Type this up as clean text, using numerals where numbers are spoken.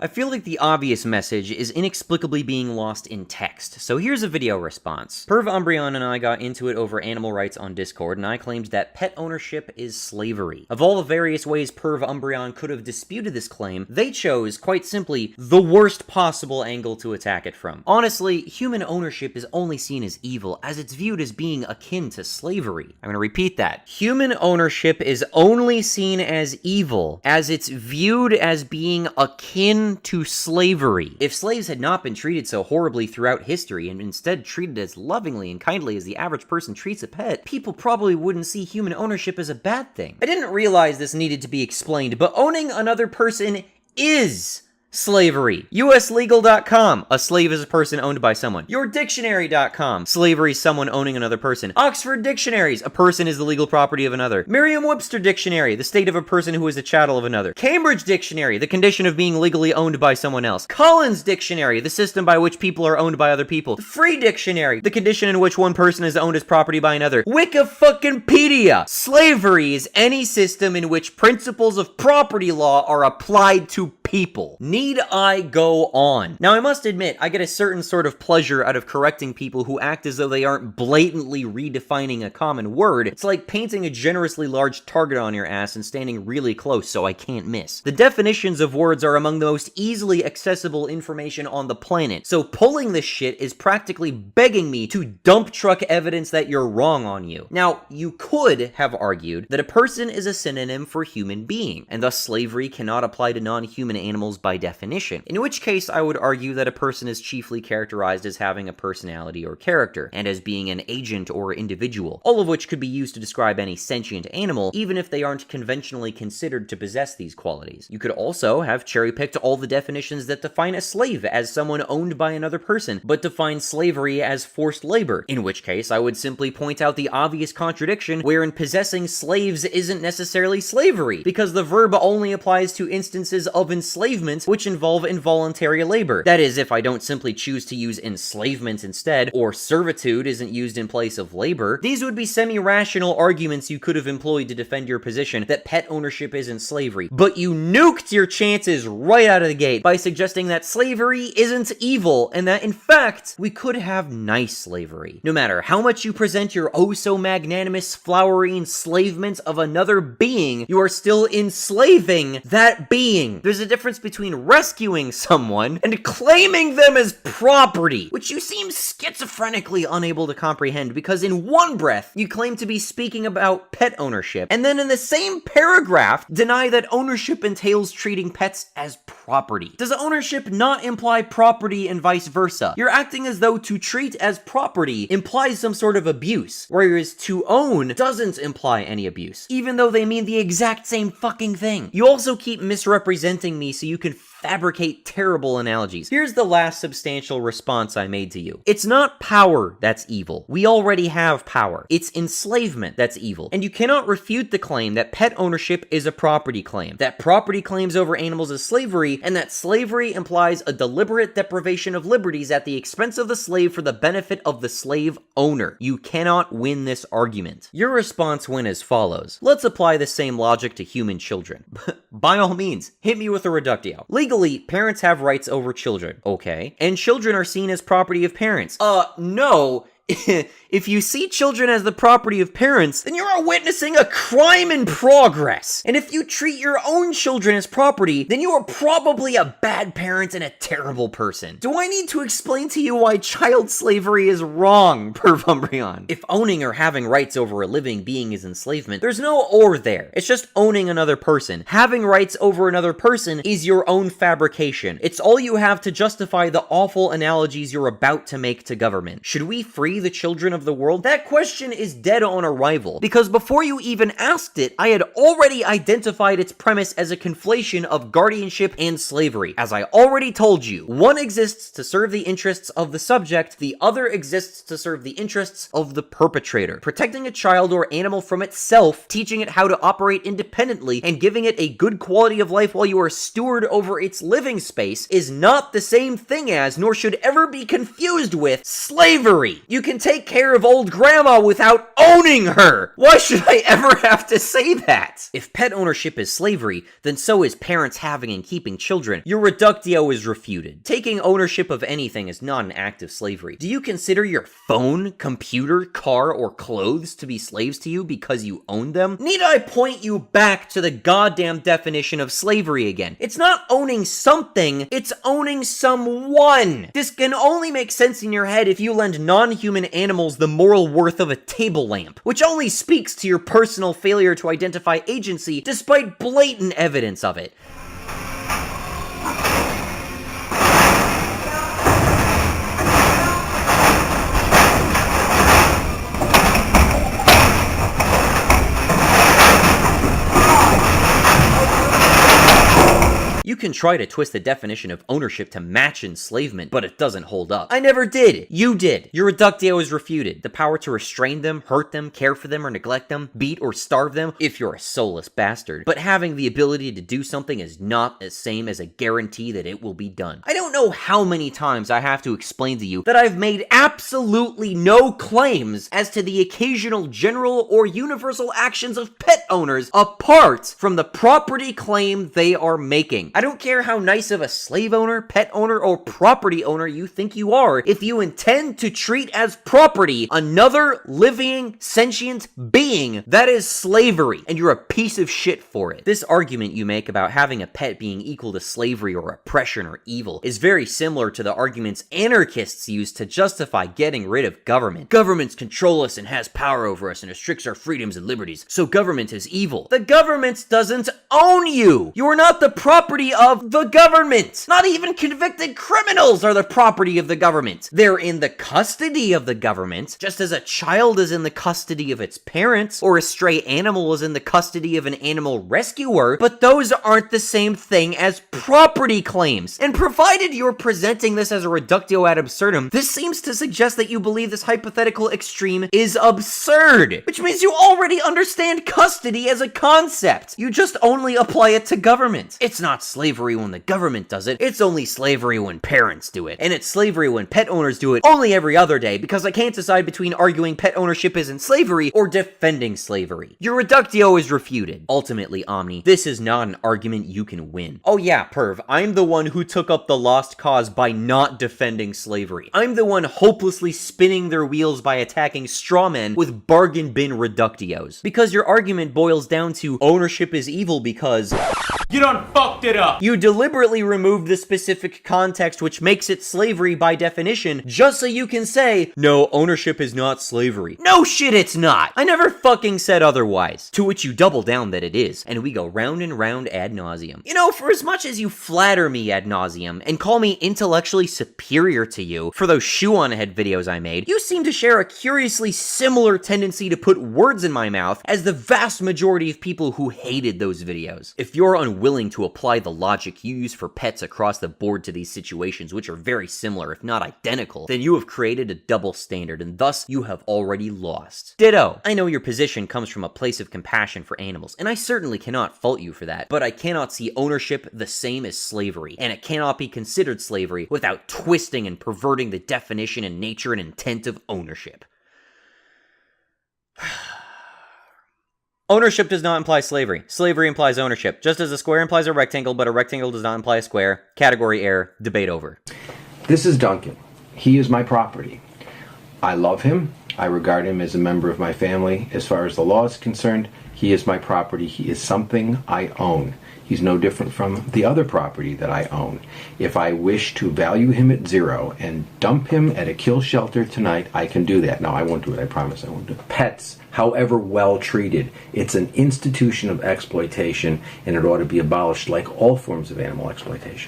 I feel like the obvious message is inexplicably being lost in text, so here's a video response. Perv Umbreon and I got into it over animal rights on Discord, and I claimed that pet ownership is slavery. Of all the various ways Perv Umbreon could have disputed this claim, they chose, quite simply, the worst possible angle to attack it from. Honestly, human ownership is only seen as evil, as it's viewed as being akin to slavery. I'm gonna repeat that. Human ownership is only seen as evil, as it's viewed as being akin to slavery. If slaves had not been treated so horribly throughout history and instead treated as lovingly and kindly as the average person treats a pet, people probably wouldn't see human ownership as a bad thing. I didn't realize this needed to be explained, but owning another person is slavery. USlegal.com, a slave is a person owned by someone. YourDictionary.com, slavery is someone owning another person. Oxford Dictionaries, a person is the legal property of another. Merriam-Webster Dictionary, the state of a person who is a chattel of another. Cambridge Dictionary, the condition of being legally owned by someone else. Collins Dictionary, the system by which people are owned by other people. The Free Dictionary, the condition in which one person is owned as property by another. Wikifucking-pedia, slavery is any system in which principles of property law are applied to people. Need I go on? Now, I must admit, I get a certain sort of pleasure out of correcting people who act as though they aren't blatantly redefining a common word. It's like painting a generously large target on your ass and standing really close so I can't miss. The definitions of words are among the most easily accessible information on the planet, so pulling this shit is practically begging me to dump truck evidence that you're wrong on you. Now, you could have argued that a person is a synonym for human being, and thus slavery cannot apply to non-human animals by definition, in which case I would argue that a person is chiefly characterized as having a personality or character, and as being an agent or individual, all of which could be used to describe any sentient animal, even if they aren't conventionally considered to possess these qualities. You could also have cherry-picked all the definitions that define a slave as someone owned by another person, but define slavery as forced labor, in which case I would simply point out the obvious contradiction wherein possessing slaves isn't necessarily slavery, because the verb only applies to instances of enslavement which involve involuntary labor. That is, if I don't simply choose to use enslavement instead, or servitude isn't used in place of labor. These would be semi-rational arguments you could have employed to defend your position that pet ownership isn't slavery, but you nuked your chances right out of the gate by suggesting that slavery isn't evil, and that in fact, we could have nice slavery. No matter how much you present your oh-so-magnanimous, flowery enslavement of another being, you are still enslaving that being. There's a difference between rescuing someone and claiming them as property, which you seem schizophrenically unable to comprehend, because in one breath, you claim to be speaking about pet ownership, and then in the same paragraph, deny that ownership entails treating pets as property. Does ownership not imply property and vice versa? You're acting as though to treat as property implies some sort of abuse, whereas to own doesn't imply any abuse, even though they mean the exact same fucking thing. You also keep misrepresenting me so you can fabricate terrible analogies. Here's the last substantial response I made to you. It's not power that's evil. We already have power. It's enslavement that's evil. And you cannot refute the claim that pet ownership is a property claim, that property claims over animals is slavery, and that slavery implies a deliberate deprivation of liberties at the expense of the slave for the benefit of the slave owner. You cannot win this argument. Your response went as follows. Let's apply the same logic to human children. By all means, hit me with a reductio. Legally, parents have rights over children, okay? And children are seen as property of parents. No. If you see children as the property of parents, then you are witnessing a crime in progress. And if you treat your own children as property, then you are probably a bad parent and a terrible person. Do I need to explain to you why child slavery is wrong, Perv Umbreon? If owning or having rights over a living being is enslavement, there's no or there. It's just owning another person. Having rights over another person is your own fabrication. It's all you have to justify the awful analogies you're about to make to government. Should we free the children of the world? That question is dead on arrival, because before you even asked it, I had already identified its premise as a conflation of guardianship and slavery. As I already told you, one exists to serve the interests of the subject, the other exists to serve the interests of the perpetrator. Protecting a child or animal from itself, teaching it how to operate independently, and giving it a good quality of life while you are steward over its living space is not the same thing as, nor should ever be confused with, slavery. You can take care of old grandma without owning her. Why should I ever have to say that? If pet ownership is slavery, then so is parents having and keeping children. Your reductio is refuted. Taking ownership of anything is not an act of slavery. Do you consider your phone, computer, car, or clothes to be slaves to you because you own them? Need I point you back to the goddamn definition of slavery again? It's not owning something, it's owning someone. This can only make sense in your head if you lend non-human animals the moral worth of a table lamp, which only speaks to your personal failure to identify agency despite blatant evidence of it. You can try to twist the definition of ownership to match enslavement, but it doesn't hold up. I never did. You did. Your reductio is refuted. The power to restrain them, hurt them, care for them, or neglect them, beat or starve them, if you're a soulless bastard. But having the ability to do something is not the same as a guarantee that it will be done. I don't know how many times I have to explain to you that I've made absolutely no claims as to the occasional general or universal actions of pet owners apart from the property claim they are making. I don't care how nice of a slave owner, pet owner, or property owner you think you are, if you intend to treat as property another living, sentient being, that is slavery, and you're a piece of shit for it. This argument you make about having a pet being equal to slavery or oppression or evil is very similar to the arguments anarchists use to justify getting rid of government. Governments control us and has power over us and restricts our freedoms and liberties, so government is evil. The government doesn't own you! You are not the property of the government! Not even convicted criminals are the property of the government! They're in the custody of the government, just as a child is in the custody of its parents, or a stray animal is in the custody of an animal rescuer, but those aren't the same thing as property claims. And provided you're presenting this as a reductio ad absurdum, this seems to suggest that you believe this hypothetical extreme is absurd, which means you already understand custody as a concept. You just only apply it to government. It's not slavery when the government does it, it's only slavery when parents do it. And it's slavery when pet owners do it only every other day, because I can't decide between arguing pet ownership isn't slavery or defending slavery. Your reductio is refuted. Ultimately, Omni, this is not an argument you can win. Oh yeah, Perv, I'm the one who took up the lost cause by not defending slavery. I'm the one hopelessly spinning their wheels by attacking strawmen with bargain bin reductios. Because your argument boils down to ownership is evil because you done fucked it up. You deliberately removed the specific context which makes it slavery by definition, just so you can say, no, ownership is not slavery. No shit, it's not. I never fucking said otherwise. To which you double down that it is, and we go round and round ad nauseum. You know, for as much as you flatter me ad nauseum and call me intellectually superior to you for those shoe-on-head videos I made, you seem to share a curiously similar tendency to put words in my mouth as the vast majority of people who hated those videos. If you're unwilling to apply the logic you use for pets across the board to these situations, which are very similar, if not identical, then you have created a double standard, and thus you have already lost. Ditto. I know your position comes from a place of compassion for animals, and I certainly cannot fault you for that, but I cannot see ownership the same as slavery, and it cannot be considered slavery without twisting and perverting the definition and nature and intent of ownership. Ownership does not imply slavery. Slavery implies ownership. Just as a square implies a rectangle, but a rectangle does not imply a square. Category error. Debate over. This is Duncan. He is my property. I love him. I regard him as a member of my family. As far as the law is concerned, he is my property. He is something I own. He's no different from the other property that I own. If I wish to value him at 0 and dump him at a kill shelter tonight, I can do that. No, I won't do it. I promise I won't do it. Pets, however well treated, it's an institution of exploitation, and it ought to be abolished like all forms of animal exploitation.